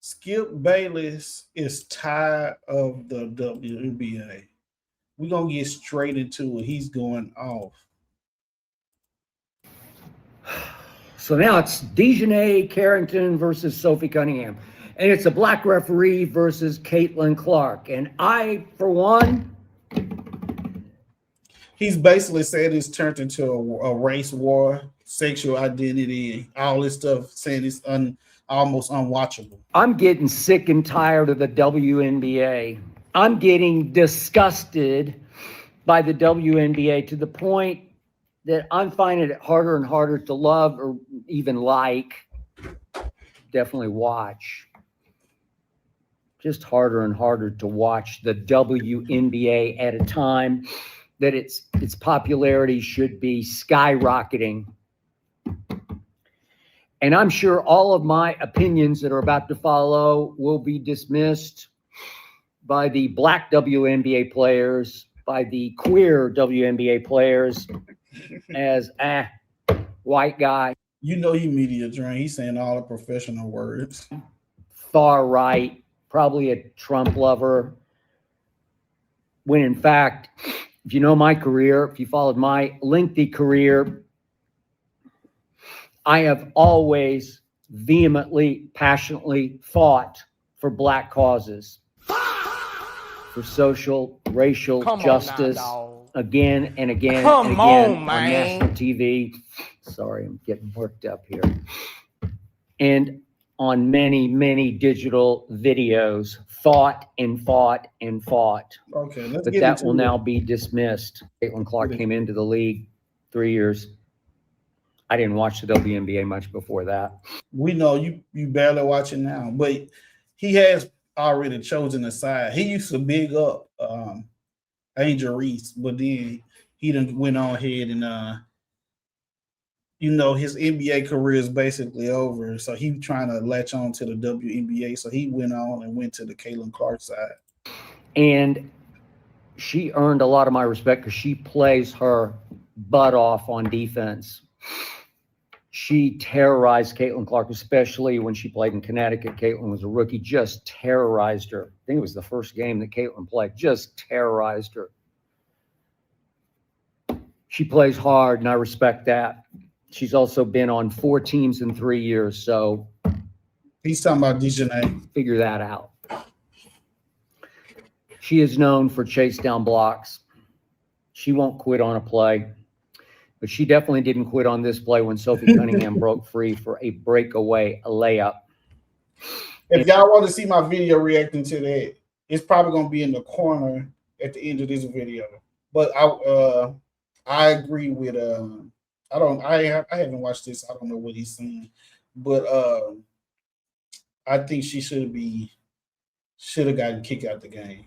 Skip Bayless is tired of the WNBA. We're gonna get straight into it. He's going off. So now it's Dejanay Carrington versus Sophie Cunningham. And it's a black referee versus Caitlin Clark. And I, for one, He's basically said it's turned into a race war, sexual identity, all this stuff, saying it's almost unwatchable. I'm getting sick and tired of the WNBA. I'm getting disgusted by the WNBA to the point that I'm finding it harder and harder to love or even like, definitely watch. Just harder and harder to watch the WNBA at a time that its popularity should be skyrocketing. And I'm sure all of my opinions that are about to follow will be dismissed by the black WNBA players, by the queer WNBA players as white guy. You know he media trained. He's saying all the professional words. Far right, probably a Trump lover. When in fact, if you know my career, if you followed my lengthy career, I have always vehemently, passionately fought for black causes, for social, racial justice, again and again and again on national TV. Sorry, I'm getting worked up here. And on many, many digital videos, fought and fought and fought. Okay, let's but get that into will it. now be dismissed. Caitlin Clark came into the league 3 years. I didn't watch the WNBA much before that. We know you barely watch it now, but he has already chosen a side. He used to big up Angel Reese, but then he done went on ahead and his NBA career is basically over. So he trying to latch on to the WNBA. So he went on and went to the Caitlin Clark side. And she earned a lot of my respect because she plays her butt off on defense. She terrorized Caitlin Clark, especially when she played in Connecticut. Caitlin was a rookie, just terrorized her. I think it was the first game that Caitlin played, just terrorized her. She plays hard, and I respect that. She's also been on 4 teams in 3 years, so he's talking about Dejanay. Figure that out. She is known for chase down blocks. She won't quit on a play. But she definitely didn't quit on this play when Sophie Cunningham broke free for a breakaway layup. If y'all want to see my video reacting to that, it's probably going to be in the corner at the end of this video. But I agree with I haven't watched this. I don't know what he's saying, but I think she should have gotten kicked out the game.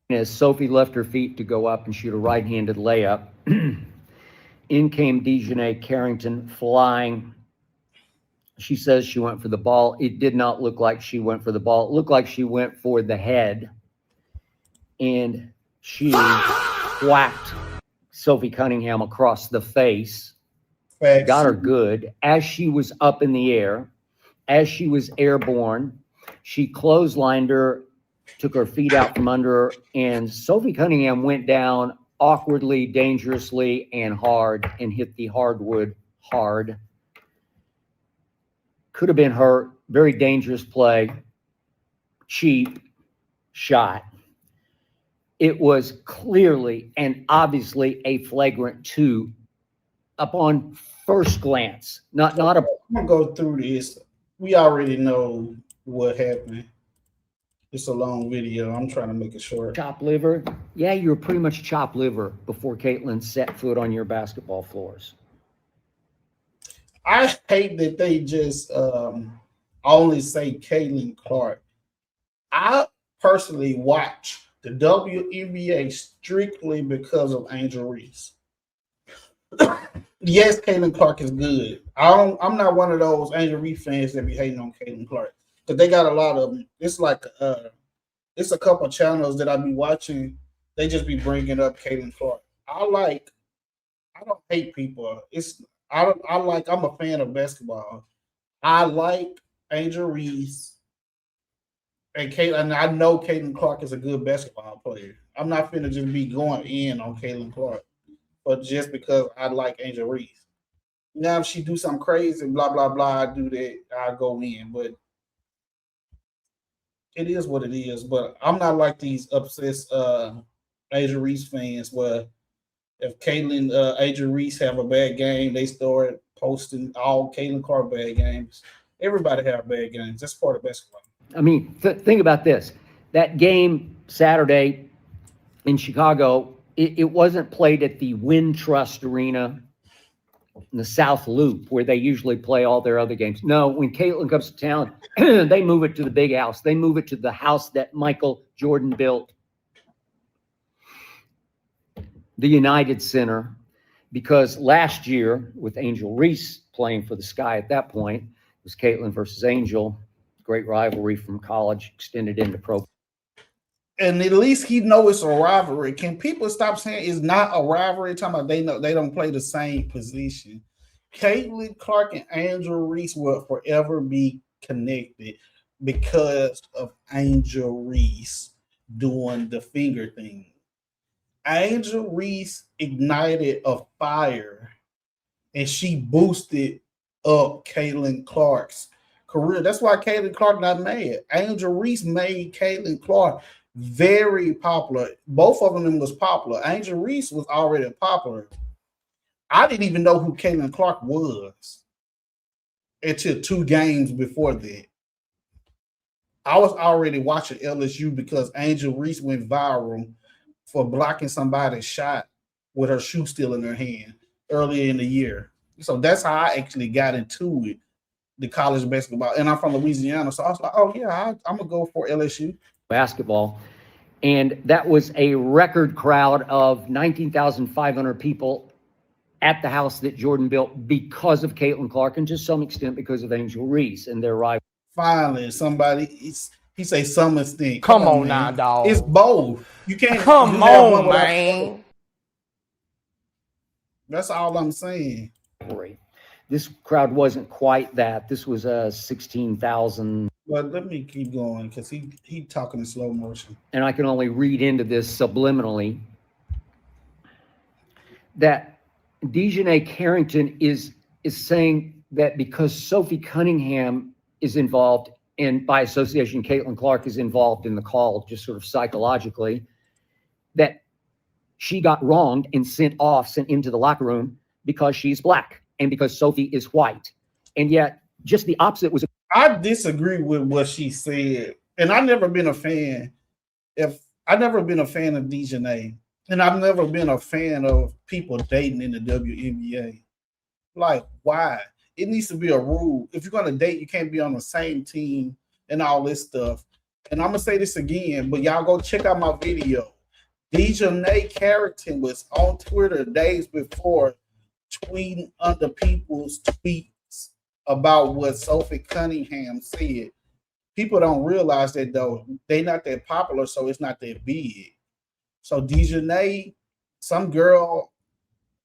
As Sophie left her feet to go up and shoot a right-handed layup. In came Dejanay Carrington flying. She says she went for the ball. It did not look like she went for the ball. It looked like she went for the head. And she whacked Sophie Cunningham across the face. Facts. Got her good. As she was up in the air, as she was airborne, she clotheslined her, took her feet out from under her, and Sophie Cunningham went down awkwardly, dangerously, and hard, and hit the hardwood hard. Could have been her. Very dangerous play. Cheap shot. It was clearly and obviously a flagrant 2 upon first glance. Not a. I'm gonna go through this. We already know what happened. It's a long video. I'm trying to make it short. Chopped liver. Yeah, you were pretty much chopped liver before Caitlin set foot on your basketball floors. I hate that they just only say Caitlin Clark. I personally watch the WNBA strictly because of Angel Reese. Yes, Caitlin Clark is good. I'm not one of those Angel Reese fans that be hating on Caitlin Clark. But they got a lot of them. It's like it's a couple of channels that I be watching. They just be bringing up Caitlin Clark. I don't hate people. I'm a fan of basketball. I like Angel Reese. And Caitlin, I know Caitlin Clark is a good basketball player. I'm not finna just be going in on Caitlin Clark, but just because I like Angel Reese. Now, if she do something crazy, blah blah blah, I do that, I go in. But it is what it is. But I'm not like these obsessed Angel Reese fans where if Caitlin Angel Reese have a bad game, they start posting all Caitlin Clark bad games. Everybody have bad games. That's part of basketball. I mean, think about this. That game Saturday in Chicago, it wasn't played at the Wintrust Arena in the South Loop where they usually play all their other games. No, when Caitlin comes to town, they move it to the big house. They move it to the house that Michael Jordan built, the United Center, because last year with Angel Reese playing for the Sky at that point, it was Caitlin versus Angel, great rivalry from college, extended into pro. And at least he know it's a rivalry. Can people stop saying it's not a rivalry? Talking about they know they don't play the same position. Caitlin Clark and Angel Reese will forever be connected because of Angel Reese doing the finger thing. Angel Reese ignited a fire and she boosted up Caitlin Clark's career. That's why Caitlin Clark got mad. Angel Reese made Caitlin Clark very popular. Both of them was popular. Angel Reese was already popular. I didn't even know who Caitlin Clark was until 2 games before that. I was already watching LSU because Angel Reese went viral for blocking somebody's shot with her shoe still in her hand earlier in the year. So that's how I actually got into it, the college basketball. And I'm from Louisiana, so I was like, oh yeah, I'm gonna go for LSU basketball. And that was a record crowd of 19,500 people at the house that Jordan built because of Caitlin Clark and to some extent because of Angel Reese and their rival. Finally, somebody he say some extent. Come on now, dog. It's both. You can't come on, man. That's all I'm saying. This crowd wasn't quite that. This was 16,000. But let me keep going because he talking in slow motion. And I can only read into this subliminally that Dejanay Carrington is saying that because Sophie Cunningham is involved and by association Caitlin Clark is involved in the call just sort of psychologically, that she got wronged and sent into the locker room because she's black and because Sophie is white. And yet just the opposite was. I disagree with what she said. And I've never been a fan. I've never been a fan of Dejanay. And I've never been a fan of people dating in the WNBA. Like, why? It needs to be a rule. If you're going to date, you can't be on the same team and all this stuff. And I'm going to say this again, but y'all go check out my video. Dejanay Carrington was on Twitter days before tweeting under people's tweets about what Sophie Cunningham said. People don't realize that, though. They're not that popular, so it's not that big. So Dejanay, some girl,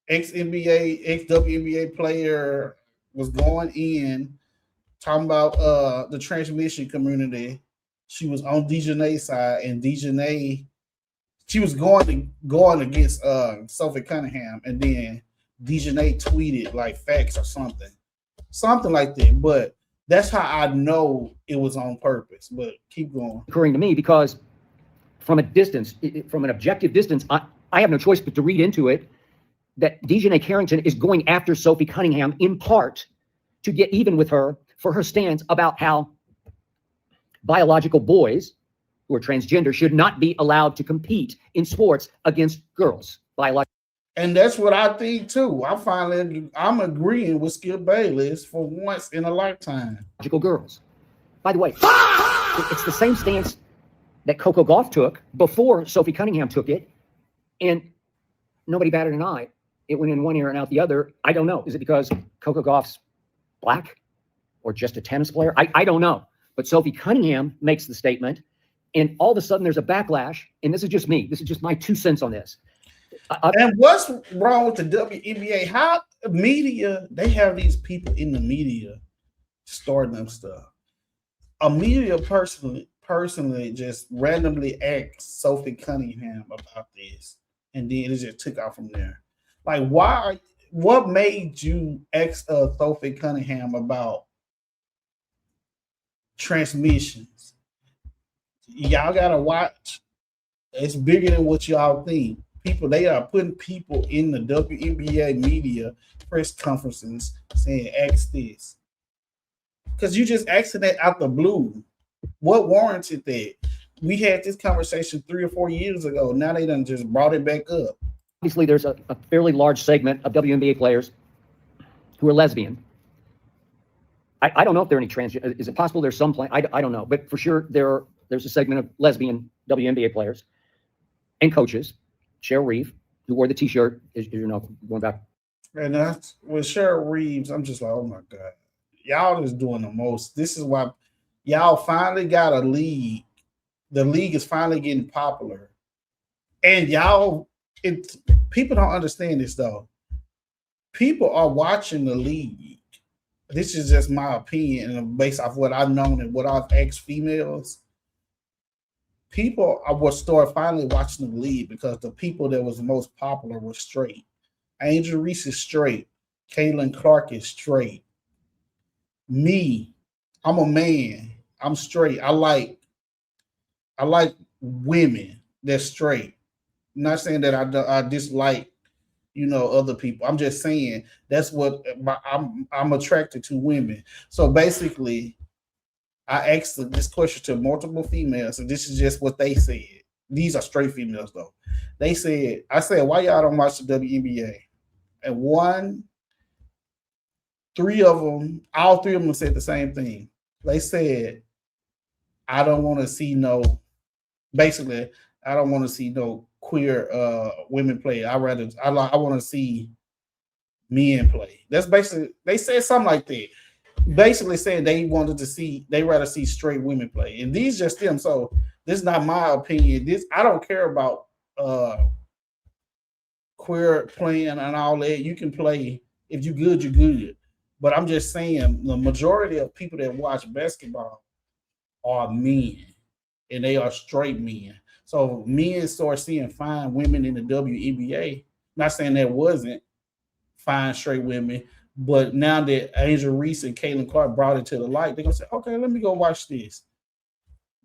ex-NBA, ex-WNBA player, was going in, talking about the transmission community. She was on Dejanay's side, and Dejanay, she was going against Sophie Cunningham, and then Dejanay tweeted like facts or something like that. But that's how I know it was on purpose. But keep going. Occurring to me because from a distance, from an objective distance, I have no choice but to read into it that Dejanay Carrington is going after Sophie Cunningham in part to get even with her for her stance about how biological boys who are transgender should not be allowed to compete in sports against girls. And that's what I think too. I'm agreeing with Skip Bayless for once in a lifetime. Girls. By the way, it's the same stance that Coco Gauff took before Sophie Cunningham took it, and nobody batted an eye. It went in one ear and out the other. I don't know. Is it because Coco Gauff's black or just a tennis player? I don't know. But Sophie Cunningham makes the statement, and all of a sudden there's a backlash, and this is just me. This is just my 2 cents on this. And what's wrong with the WNBA? How media, they have these people in the media starting them stuff. A media person personally just randomly asked Sophie Cunningham about this, and then it just took off from there. Like, why? What made you ask Sophie Cunningham about transmissions? Y'all gotta watch. It's bigger than what y'all think. People, they are putting people in the WNBA media press conferences saying, "Ask this," because you just asking that out the blue. What warranted that? We had this conversation 3 or 4 years ago. Now they done just brought it back up. Obviously, there's a fairly large segment of WNBA players who are lesbian. I don't know if there are any trans. Is it possible there's some I don't know, but for sure there's a segment of lesbian WNBA players and coaches. Cheryl Reeve, who wore the T-shirt, is going back. And that's with Cheryl Reeves. I'm just like, oh my god, y'all is doing the most. This is why y'all finally got a league. The league is finally getting popular, and people don't understand this though. People are watching the league. This is just my opinion, and based off what I've known and what I've asked females. People will start finally watching the league because the people that was most popular were straight. Angel Reese is straight. Caitlin Clark is straight. Me, I'm a man. I'm straight. I like women that's straight. I'm not saying that I dislike, other people. I'm just saying that's what I'm attracted to women. So basically, I asked this question to multiple females, and this is just what they said. These are straight females, though. I said, why y'all don't watch the WNBA? And all three of them said the same thing. They said, I don't want to see no queer women play. I want to see men play. That's basically, they said something like that. Basically saying they'd rather see straight women play. And these just them. So this is not my opinion. I don't care about queer playing and all that. You can play. If you're good, you're good. But I'm just saying the majority of people that watch basketball are men, and they are straight men. So men start seeing fine women in the WNBA. Not saying there wasn't fine straight women, but now that Angel Reese and Caitlin Clark brought it to the light, they're gonna say, okay, let me go watch this.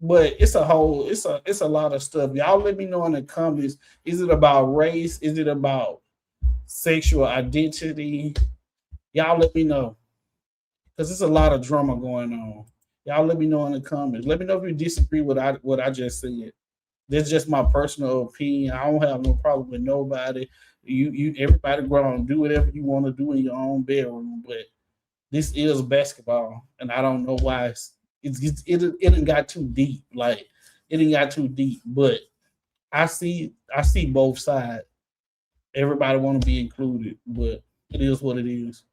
But it's a lot of stuff. Y'all let me know in the comments. Is it about race? Is it about sexual identity? Y'all let me know. Because there's a lot of drama going on. Y'all let me know in the comments. Let me know if you disagree with what I just said. This is just my personal opinion. I don't have no problem with nobody. You everybody go on and do whatever you want to do in your own bedroom, but this is basketball, and I don't know why it didn't got too deep. Like it didn't got too deep, but I see both sides. Everybody want to be included, but it is what it is.